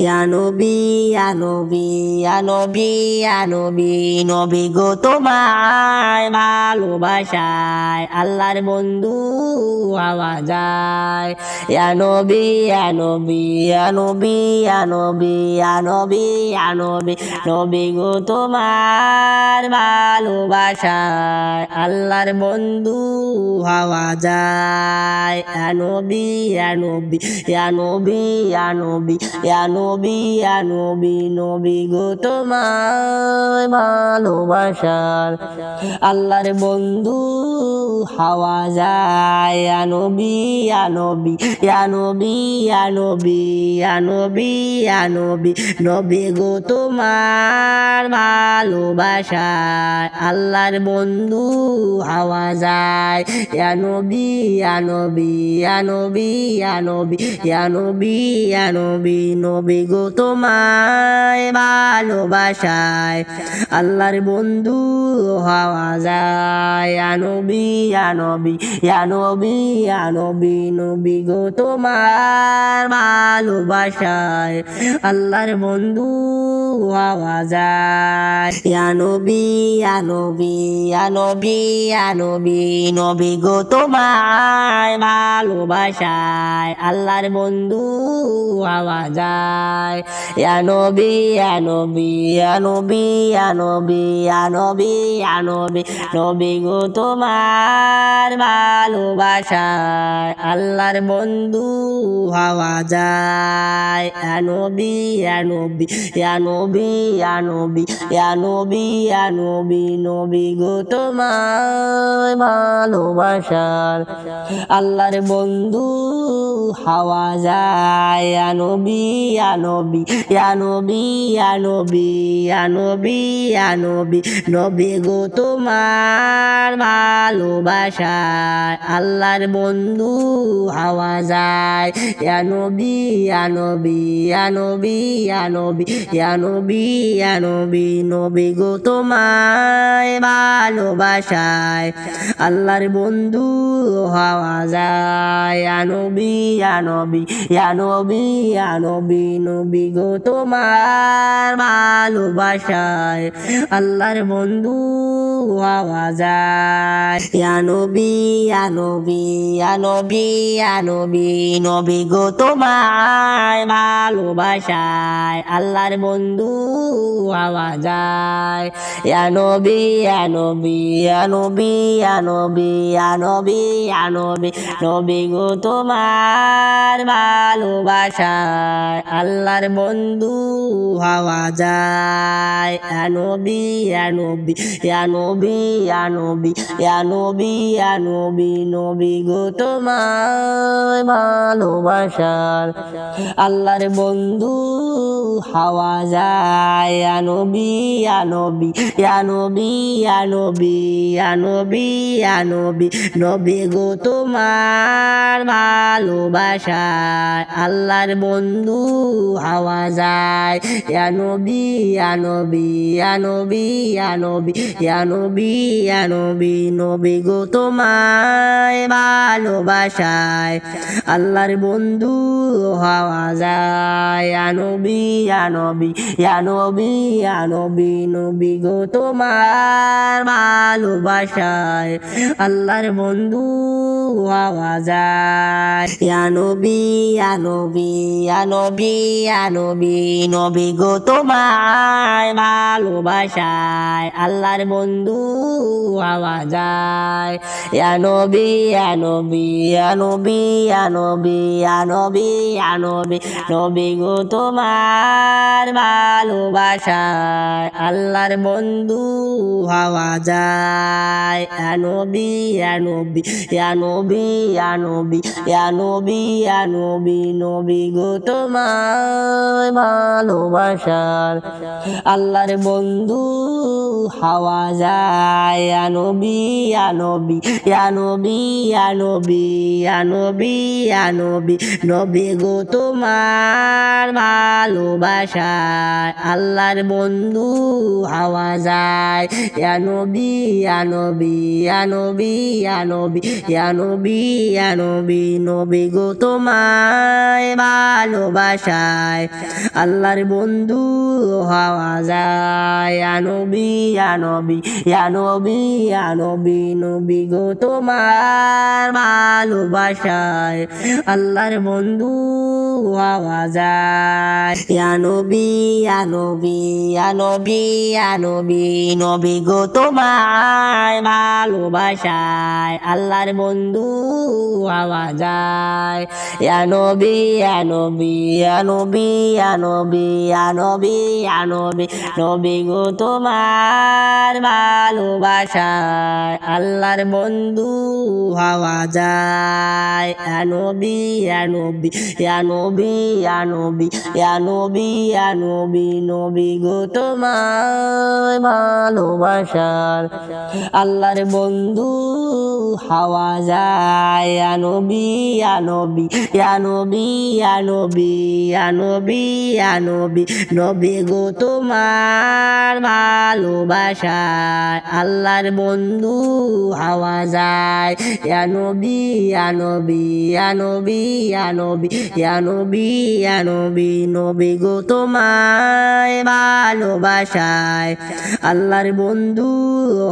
ইয়া নবী ইয়া নবী ইয়া নবী ইয়া নবী নবী গো তোমায় ভালোবাসায় আল্লাহর বন্ধু হওয়া যায়। ইয়া নবী ইয়া নবী ইয়া নবী ইয়া নবী ইয়া নবী ইয়া নবী নবী গো তোমার ভালোবাসায় আল্লাহর বন্ধু হওয়া যায়। ইয়া নবী ইয়া নবী ইয়া নবী ইয়া নবী ইয়া নবী ইয়া নবী নবী গো তোমায় ভালোবাসার আল্লাহর বন্ধু হওয়া যায়। ইয়া নবী ইয়া নবী ইয়া নবী ইয়া নবী ইয়া নবী ইয়া নবী নবী গো তোমার ভালোবাসায় আল্লাহর বন্ধু হওয়া যায়। ইয়া নবী ইয়া নবী ইয়া নবী ইয়া নবী ইয়া নবী ইয়া নবী নবী গো তোমায় ভালোবাসায় আল্লাহর বন্ধু হওয়া যায়। ইয়া নবী ইয়া নবী ইয়া নবী ইয়া নবী নবী গো তোমার ভালোবাসায় আল্লাহর বন্ধু হওয়া যায়। ইয়া নবী ইয়া নবী ইয়া নবী ইয়া নবী নবী গো তোমায় ভালোবাসায় আল্লাহর বন্ধু হওয়া যায়। ইয়া নবী ইয়া নবী ইয়া নবী ইয়া নবী ইয়া নবী ইয়া নবী নবী গো তোমার ভালোবাসায় আল্লাহর বন্ধু হওয়া যায়। ইয়া নবী ইয়া নবী ইয়া নবী ইয়া নবী ইয়া নবী ইয়া নবী নবী গো তোমার ভালোবাসার আল্লাহর বন্ধু হওয়া যায়। ইয়া নবী ইয়া নবী ইয়া নবী ইয়া নবী ইয়া নবী ইয়া নবী নবী গো তোমার ভালোবাসায় আল্লাহর বন্ধু হওয়া যায়। ইয়া নবী ইয়া নবী ইয়া নবী ইয়া নবী ইয়া নবী ইয়া নবী নবী গো তোমায় ভালোবাসায় আল্লাহর বন্ধু হওয়া যায়। ইয়া নবী ইয়া নবী ইয়া নবী ইয়া নবী নবী গো তোমার ভালোবাসায় আল্লাহর বন্ধু হওয়া যায়। ইয়া নবী ইয়া নবী ইয়া নবী ইয়া নবী নবী গো তোমায় ভালোবাসায় আল্লাহর বন্ধু হওয়া যায়। ইয়া নবী ইয়া নবী ইয়া নবী ইয়া নবী ইয়া নবী ইয়া নবী নবী গো তোমার ভালোবাসায় আল্লাহর বন্ধু হওয়া যায়। ইয়া নবী ইয়া নবী ইয়া নবী ইয়া নবী ইয়া নবী ইয়া নবী নবী গো তোমার ভালোবাসার আল্লাহর বন্ধু হওয়া যায়। ইয়া নবী ইয়া নবী ইয়া নবী ইয়া নবী ইয়া নবী ইয়া নবী নবী গো তোমার ভালোবাসায় আল্লাহর বন্ধু হওয়া যায়। ইয়া নবী ইয়া নবী ইয়া নবী ইয়া নবী ইয়া নবী ইয়া নবী নবী গো তোমায় ভালোবাসায় আল্লাহর বন্ধু হওয়া যায়। ইয়া নবী ইয়া নবী ইয়া নবী ইয়া নবী নবী গো তোমার ভালোবাসায় আল্লাহর বন্ধু হওয়া যায়। ইয়া নবী ইয়া নবী ইয়া নবী ইয়া নবী নবী গো তোমায় ভালোবাসায় আল্লাহর বন্ধু হওয়া যায়। ইয়া নবী ইয়া নবী ইয়া নবী ইয়া নবী ইয়া নবী ইয়া নবী নবী গো তোমার ভালোবাসায় আল্লাহর বন্ধু হওয়া যায়। ইয়া নবী ইয়া নবী ইয়া নবী ইয়া নবী ইয়া নবী ইয়া নবী নবী গো তোমার ভালোবাসার আল্লাহর বন্ধু হওয়া যায়। ইয়া নবী ইয়া নবী ইয়া নবী ইয়া নবী ইয়া নবী ইয়া নবী নবী গো তোমার ভালোবাসায় আল্লাহর বন্ধু হওয়া যায়। ইয়া নবী ইয়া নবী ইয়া নবী ইয়া নবী ইয়া নবী ইয়া নবী নবী গো তোমায় ভালোবাসায় আল্লাহর বন্ধু হওয়া যায় ইয়া নবী ইয়া নবী ইয়া নবী ইয়া নবী নবী গো তোমার ভালোবাসায় আল্লাহর বন্ধু হওয়া যায় ইয়া নবী ইয়া নবী ইয়া নবী ইয়া নবী নবী গো তোমার ভালোবাসায় আল্লাহর বন্ধু হওয়া যায় ইয়া নবী ইয়া নবী ইয়া নবী ইয়া নবী ইয়া নবী ইয়া নবী নবী গো তোমার ভালোবাসায় আল্লাহর বন্ধু হওয়া যায় ইয়া নবী ইয়া নবী ইয়া নবী ইয়া নবী ইয়া নবী ইয়া নবী নবী গো তোমার ভালোবাসার আল্লাহর বন্ধু হওয়া যায় ইয়া নবী ইয়া নবী ইয়া নবী ইয়া নবী ইয়া নবী ইয়া নবী নবী গো তোমার ভালোবাসায় আল্লাহর বন্ধু হওয়া যায় ইয়া নবী ইয়া নবী ইয়া নবী ইয়া নবী ইয়া নবী ইয়া নবী নবী গো তোমায় ভালোবাসায় আল্লাহর বন্ধু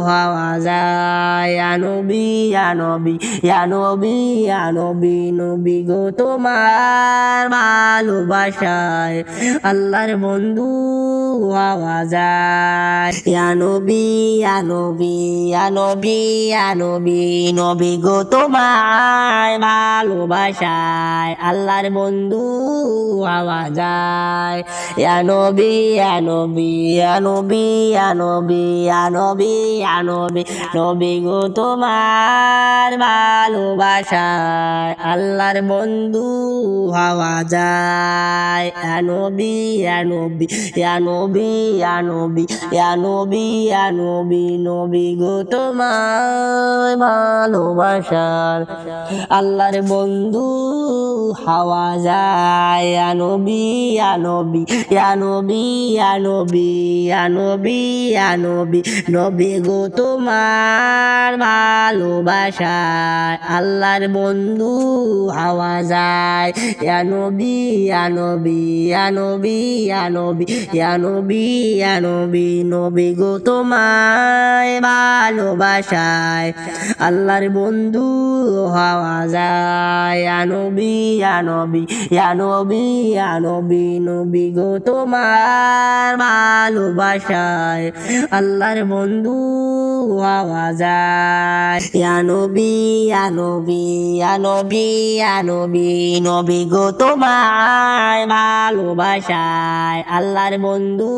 হওয়া যায় ইয়া নবী ইয়া নবী ইয়া নবী ইয়া নবী নবী গো তোমার ভালোবাসায় আল্লাহর বন্ধু হওয়া যায় ইয়া নবী ইয়া নবী ইয়া নবী ইয়া নবী নবী গো তোমার ভালোবাসায় আল্লাহর বন্ধু হওয়া যায় ইয়া নবী ইয়া নবী ইয়া নবী ইয়া নবী ইয়া নবী ইয়া নবী নবী গো তোমার ভালোবাসায় আল্লাহর বন্ধু হওয়া যায় ইয়া নবী ইয়া নবী ইয়া নবী ইয়া নবী ইয়া নবী ইয়া নবী নবী গো তোমার ভালোবাসার আল্লাহর বন্ধু হওয়া যায় ইয়া নবী ইয়া নবী ইয়া নবী ইয়া নবী ইয়া নবী ইয়া নবী নবী গো তোমার ভালোবাসায় আল্লাহর বন্ধু হওয়া যায় ইয়া নবী ইয়া নবী ইয়া নবী ইয়া নবী ইয়া নবী ইয়া নবী নবী গো তোমায় ভালোবাসায় আল্লাহর বন্ধু হওয়া যায় ইয়া নবী ইয়া নবী ইয়া নবী ইয়া নবী নবী গো তোমার ভালোবাসায় আল্লাহর বন্ধু হওয়া যায় ইয়া নবী ইয়া নবী ইয়া নবী ইয়া নবী নবী গো তোমার ভালোবাসায় আল্লাহর বন্ধু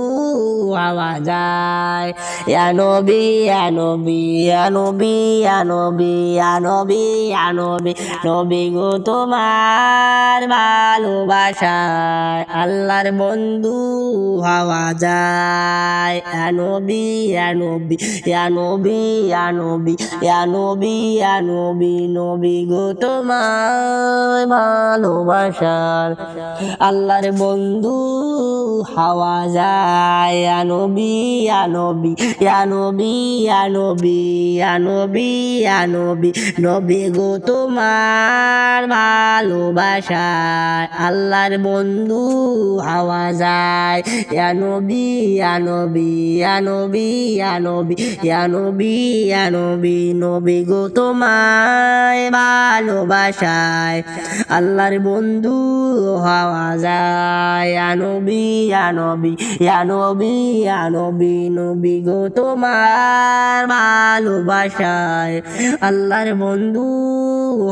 হওয়া যায় ইয়া নবী ইয়া নবী ইয়া নবী ইয়া নবী ইয়া নবী ইয়া নবী নবী গো তোমার ভালোবাসায় আল্লাহর বন্ধু হওয়া যায় ইয়া নবী ইয়া নবী ইয়া নবী ইয়া নবী ইয়া নবী ইয়া নবী নবী গো তোমার ভালোবাসার আল্লাহর বন্ধু হওয়া যায় ইয়া নবী ইয়া নবী ইয়া নবী ইয়া নবী ইয়া নবী ইয়া নবী নবী গো তোমার ভালোবাসায় আল্লাহর বন্ধু হওয়া যায় ইয়া নবী ইয়া নবী ইয়া নবী ইয়া নবী ইয়া নবী ইয়া নবী নবী গো তোমায় ভালোবাসায় আল্লাহর বন্ধু হওয়া যায় ইয়া নবী ইয়া নবী ইয়া নবী ইয়া নবী নবী গো তোমার ভালোবাসায় আল্লাহর বন্ধু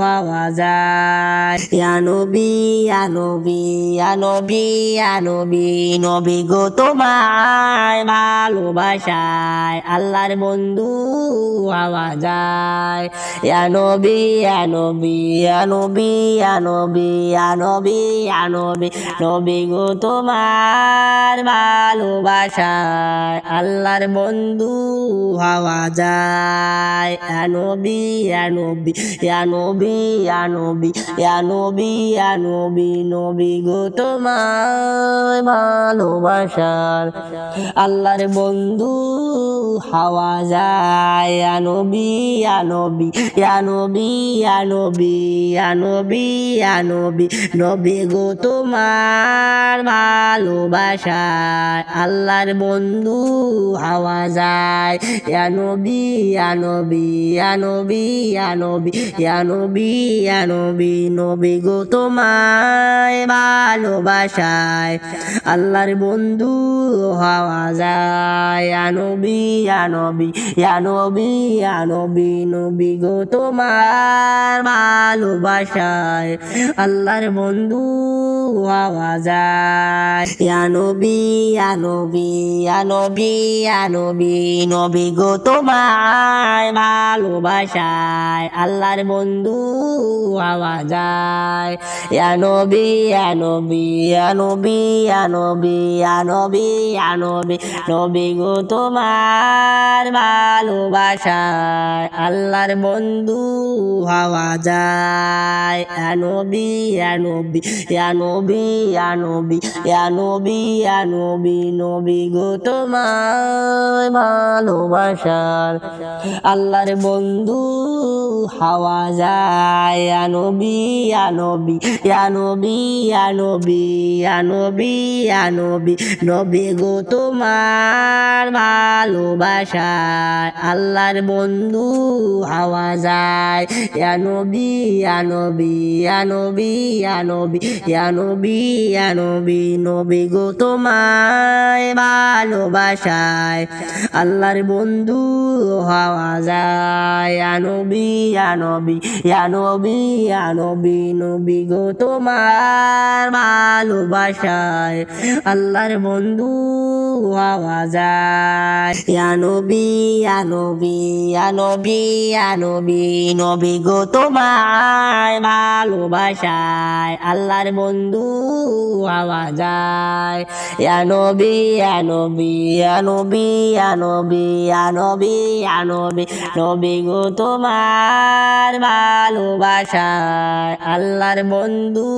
হওয়া যায় ইয়া নবী ইয়া নবী ইয়া নবী ইয়া নবী নবী গো তোমার ভালোবাসায় আল্লাহর বন্ধু হওয়া যায় ইয়া নবী ইয়া নবী ইয়া নবী ইয়া নবী ইয়া নবী ইয়া নবী নবী গো তোমার ভালোবাসায় আল্লাহর বন্ধু হওয়া যায় ইয়া নবী ইয়া নবী ইয়া নবী ইয়া নবী ইয়া নবী ইয়া নবী নবী গো তোমার ভালোবাসার আল্লাহর বন্ধু হাওয়া যায় ইয়া নবী ইয়া নবী ইয়া নবী ইয়া নবী ইয়া নবী ইয়া নবী নবী গো তোমার ভালোবাসায় আল্লাহর বন্ধু হাওয়া যায় ইয়া নবী ইয়া নবী ইয়া নবী ইয়া নবী ইয়া নবী ইয়া নবী নবী গো তোমায় ভালোবাসায় আল্লাহর বন্ধু হওয়া যায় ইয়া নবী ইয়া নবী ইয়া নবী ইয়া নবী নবী গো তোমার ভালোবাসায় আল্লাহর বন্ধু হওয়া যায় ইয়া নবী ইয়া নবী ইয়া নবী ইয়া নবী নবী গো তোমার ভালোবাসায় আল্লাহর বন্ধু হওয়া যায় ইয়া নবী ইয়া নবী ইয়া নবী ইয়া নবী ইয়া নবী ইয়া নবী নবী গো তোমার ভালোবাসায় আল্লাহর বন্ধু হওয়া যায় ইয়া নবী ইয়া নবী ইয়া নবী ইয়া নবী ইয়া নবী ইয়া নবী নবী গো তোমার ভালোবাসার আল্লাহর বন্ধু হওয়া যায় ইয়া নবী ইয়া নবী ইয়া নবী ইয়া নবী ইয়া নবী ইয়া নবী নবী গো তোমার ভালোবাসায় আল্লাহর বন্ধু হওয়া যায় ইয়া নবী ইয়া নবী ইয়া নবী ইয়া নবী ইয়া নবী ইয়া নবী নবী গো তোমায় ভালোবাসায় আল্লাহর বন্ধু হওয়া যায় ইয়া নবী ইয়া নবী ইয়া নবী ইয়া নবী নবী গো তোমার ভালোবাসায় আল্লাহর বন্ধু হওয়া যায় ইয়া নবী ইয়া নবী ইয়া নবী ইয়া নবী নবী গো তোমায় ভালোবাসায় আল্লাহর বন্ধু হওয়া যায় ইয়া নবী ইয়া নবী ইয়া নবী ইয়া নবী ইয়া নবী ইয়া নবী নবী গো তোমার ভালোবাসায় আল্লাহর বন্ধু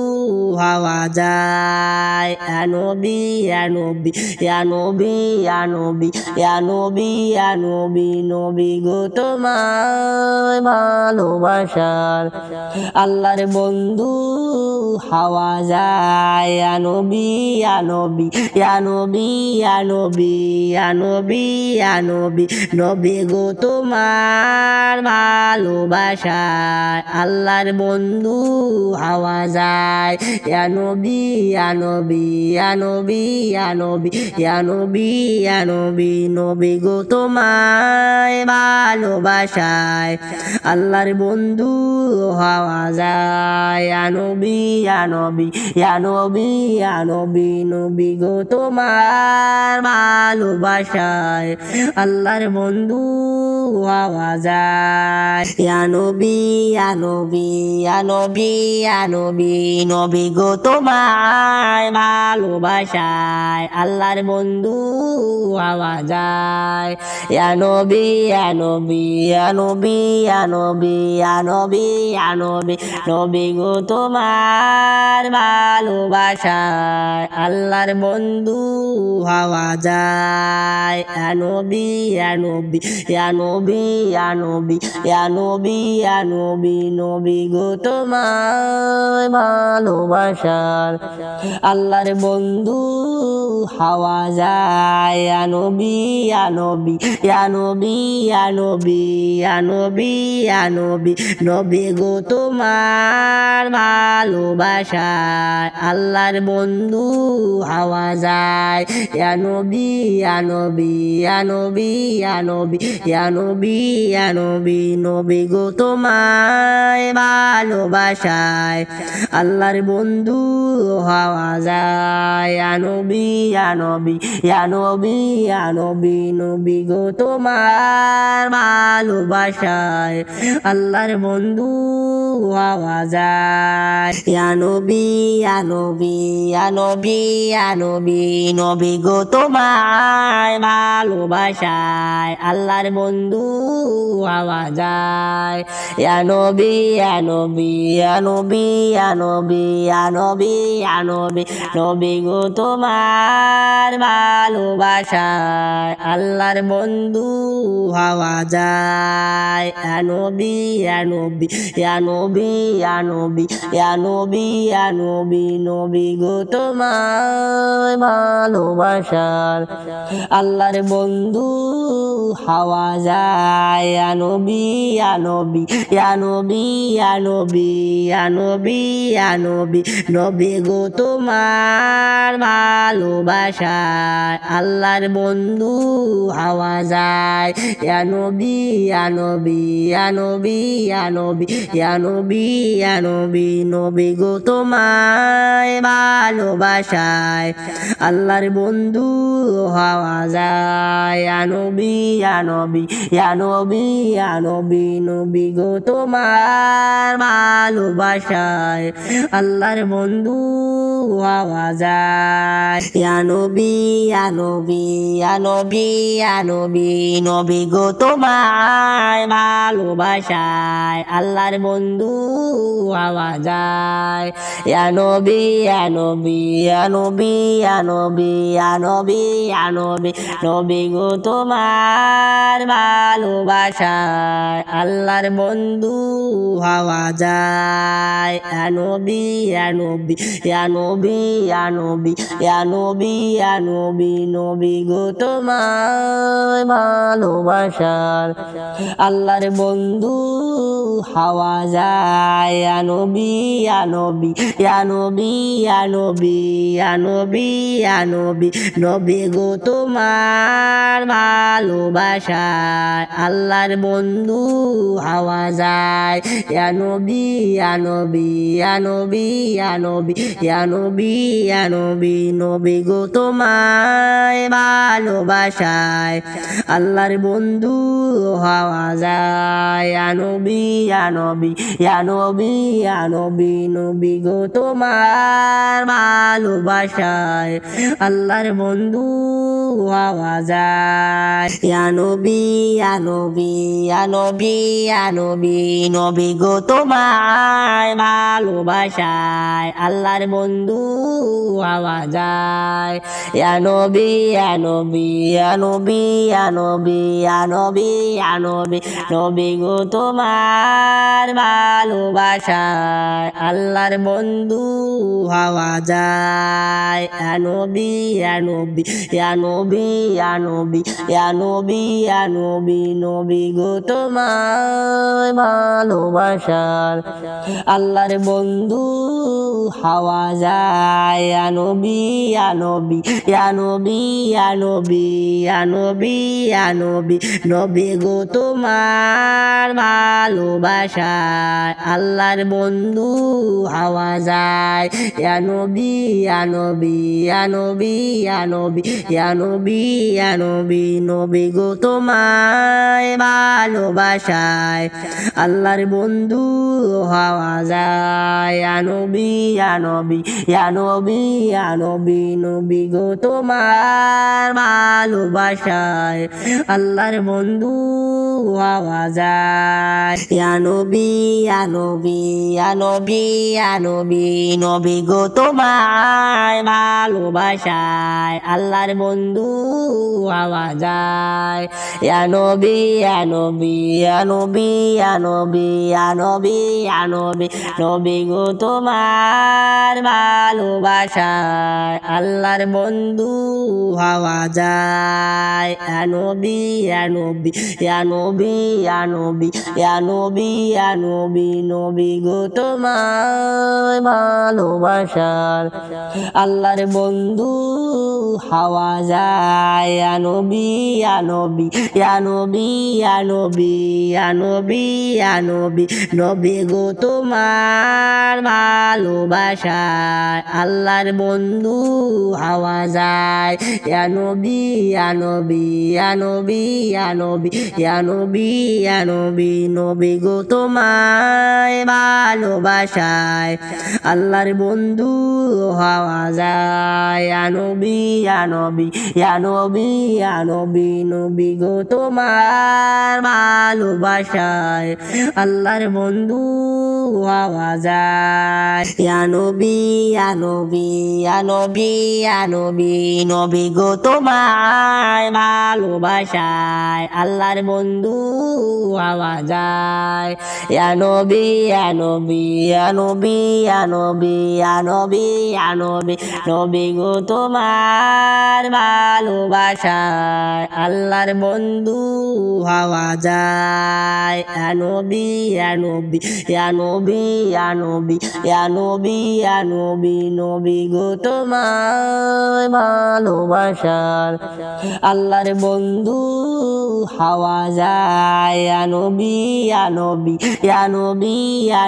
হওয়া যায় ইয়া নবী ইয়া নবী ইয়া নবী ইয়া নবী ইয়া নবী ইয়া নবী নবী গো তোমার ভালোবাসার আল্লাহর বন্ধু হওয়া যায় ইয়া নবী ইয়া নবী ইয়া নবী ইয়া নবী ইয়া নবী ইয়া নবী নবী গো তোমার ভালোবাসায় আল্লাহর বন্ধু হওয়া যায় ইয়া নবী ইয়া নবী ইয়া নবী ইয়া নবী ইয়া নবী ইয়া নবী নবী গো তোমায় ভালোবাসায় আল্লাহর বন্ধু হওয়া যায় ইয়া নবী ইয়া নবী ইয়া নবী ইয়া নবী নবী গো তোমার ভালোবাসায় আল্লাহর বন্ধু হওয়া যায় ইয়া নবী ইয়া নবী ইয়া নবী ইয়া নবী নবী গো তোমায় ভালোবাসায় আল্লাহর বন্ধু হওয়া যায় ইয়া নবী ইয়া নবী ইয়া নবী ইয়া নবী ইয়া নবী ইয়া নবী নবী গো তোমার ভালোবাসায় আল্লাহর বন্ধু হওয়া যায় ইয়া নবী ইয়া নবী ইয়া নবী ইয়া নবী ইয়া নবী ইয়া নবী নবী গো তোমার ভালোবাসার আল্লাহর বন্ধু হওয়া যায় ইয়া নবী ইয়া নবী ইয়া নবী ইয়া নবী ইয়া নবী ইয়া নবী নবী গো তোমার ভালোবাসায় আল্লাহর বন্ধু হওয়া যায় ইয়া নবী ইয়া নবী ইয়া নবী ইয়া নবী ইয়া নবী ইয়া নবী নবী গো তোমায় ভালোবাসায় আল্লাহর বন্ধু হওয়া যায় ইয়া নবী ইয়া নবী ইয়া নবী ইয়া নবী নবী গো তোমার ভালোবাসায় আল্লাহর বন্ধু হওয়া যায় ইয়া নবী ইয়া নবী ইয়া নবী ইয়া নবী নবী গো তোমার ভালোবাসায় আল্লাহর বন্ধু হওয়া যায় ইয়া নবী ইয়া নবী ইয়া নবী ইয়া নবী ইয়া নবী ইয়া নবী নবী গো তোমার তোমার ভালোবাসায় আল্লাহর বন্ধু হওয়া যায় ইয়া নবী ইয়া নবী ইয়া নবী ইয়া নবী ইয়া নবী ইয়া নবী নবী গো তোমার ভালোবাসার আল্লাহর বন্ধু হওয়া যায় ইয়া নবী ইয়া নবী ইয়া নবী ইয়া নবী ইয়া নবী ইয়া নবী নবী গো তোমার ভালোবাসায় আল্লাহর বন্ধু হওয়া যায় ইয়া নবী ইয়া নবী ইয়া নবী ইয়া নবী ইয়া নবী ইয়া নবী নবী গো তোমার ভালোবাসায় আল্লাহর বন্ধু হওয়া যায় ইয়া নবী ইয়া নবী ইয়া নবী ইয়া নবী নবী গো তোমার ভালোবাসায় আল্লাহর বন্ধু হওয়া যায় ইয়া নবী ইয়া নবী ইয়া নবী ইয়া নবী নবী গো তোমার ভালোবাসায় আল্লাহর বন্ধু হওয়া যায় ইয়া নবী ইয়া নবী ইয়া নবী ইয়া নবী ইয়া নবী ইয়া নবী নবী গো তোমার ভালোবাসায় আল্লাহর বন্ধু হওয়া যায় ইয়া নবী ইয়া নবী ইয়া নবী ইয়া নবী ইয়া নবী ইয়া নবী নবী গো তোমার ভালোবাসার আল্লাহর বন্ধু হওয়া যায় ইয়া নবী ইয়া নবী ইয়া নবী ইয়া নবী ইয়া নবী ইয়া নবী নবী গো তোমার ভালোবাসায় আল্লাহর বন্ধু হওয়া যায় ইয়া নবী ইয়া নবী ইয়া নবী ইয়া নবী ইয়া নবী ইয়া নবী নবী গো তোমার ভালোবাসায় আল্লাহর বন্ধু হওয়া যায় ইয়া নবী ইয়া নবী ইয়া নবী ইয়া নবী নবী গো তোমার ভালোবাসায় আল্লাহর বন্ধু হওয়া যায় ইয়া নবী ইয়া নবী ইয়া নবী ইয়া নবী নবী গো তোমার ভালোবাসায় আল্লাহর বন্ধু হওয়া যায় ইয়া নবী ইয়া নবী ইয়া নবী ইয়া নবী ইয়া নবী ইয়া নবী নবী গো তোমার ভালোবাসায় আল্লাহর বন্ধু হওয়া যায় ইয়া নবী ইয়া নবী ইয়া নবী ইয়া নবী ইয়া নবী ইয়া নবী নবী গো তোমার ভালোবাসার আল্লাহর বন্ধু হওয়া যায় ইয়া নবী ইয়া নবী ইয়া নবী ইয়া নবী ইয়া নবী ইয়া নবী নবী গো তোমার ভালোবাসায় আল্লাহর বন্ধু হওয়া যায় ইয়া নবী ইয়া নবী ইয়া নবী ইয়া নবী ইয়া নবী ইয়া নবী নবী গো তোমার ভালোবাসায় আল্লাহর বন্ধু হওয়া যায় ইয়া নবী ইয়া নবী ইয়া নবী ইয়া নবী নবী গো তোমার ভালোবাসায় আল্লাহর বন্ধু হওয়া যায় ইয়া নবী ইয়া নবী ইয়া নবী ইয়া নবী নবী গো তোমার ভালোবাসায় আল্লাহর বন্ধু হওয়া যায় ইয়া নবী ইয়া নবী ইয়া নবী ইয়া নবী ইয়া নবী ইয়া নবী নবী গো তোমার ভালোবাসায় আল্লাহর বন্ধু হওয়া যায় ইয়া নবী ইয়া নবী ইয়া নবী ইয়া নবী ইয়া নবী ইয়া নবী নবী গো তোমার ভালোবাসার আল্লাহর বন্ধু হওয়া যায় ইয়া নবী ইয়া নবী ইয়া নবী ইয়া নবী ইয়া নবী ইয়া নবী নবী গো তোমার ভালোবাসায় আল্লাহর বন্ধু হওয়া যায় ইয়া নবী ইয়া নবী ইয়া নবী ইয়া নবী ইয়া নবী ইয়া নবী নবী গো তোমায় ভালোবাসায় আল্লাহর বন্ধু হওয়া যায় ইয়া নবী ইয়া নবী ইয়া নবী ইয়া নবী নবী গো তোমার ভালোবাসায় আল্লাহর বন্ধু হওয়া যায় ইয়া নবী ইয়া নবী ইয়া নবী ইয়া নবী নবী গো তোমার ভালোবাসায় আল্লাহর বন্ধু হওয়া যায় ইয়া নবী ইয়া নবী ইয়া নবী ইয়া নবী ইয়া নবী ইয়া নবী নবী গো তোমার ভালোবাসায় আল্লাহর বন্ধু হওয়া যায় ইয়া নবী ইয়া নবী ইয়া নবী ইয়া নবী ইয়া নবী ইয়া নবী নবী গো তোমার ভালোবাসার আল্লাহর বন্ধু হওয়া যায় ইয়া নবী ইয়া নবী ইয়া নবী ইয়া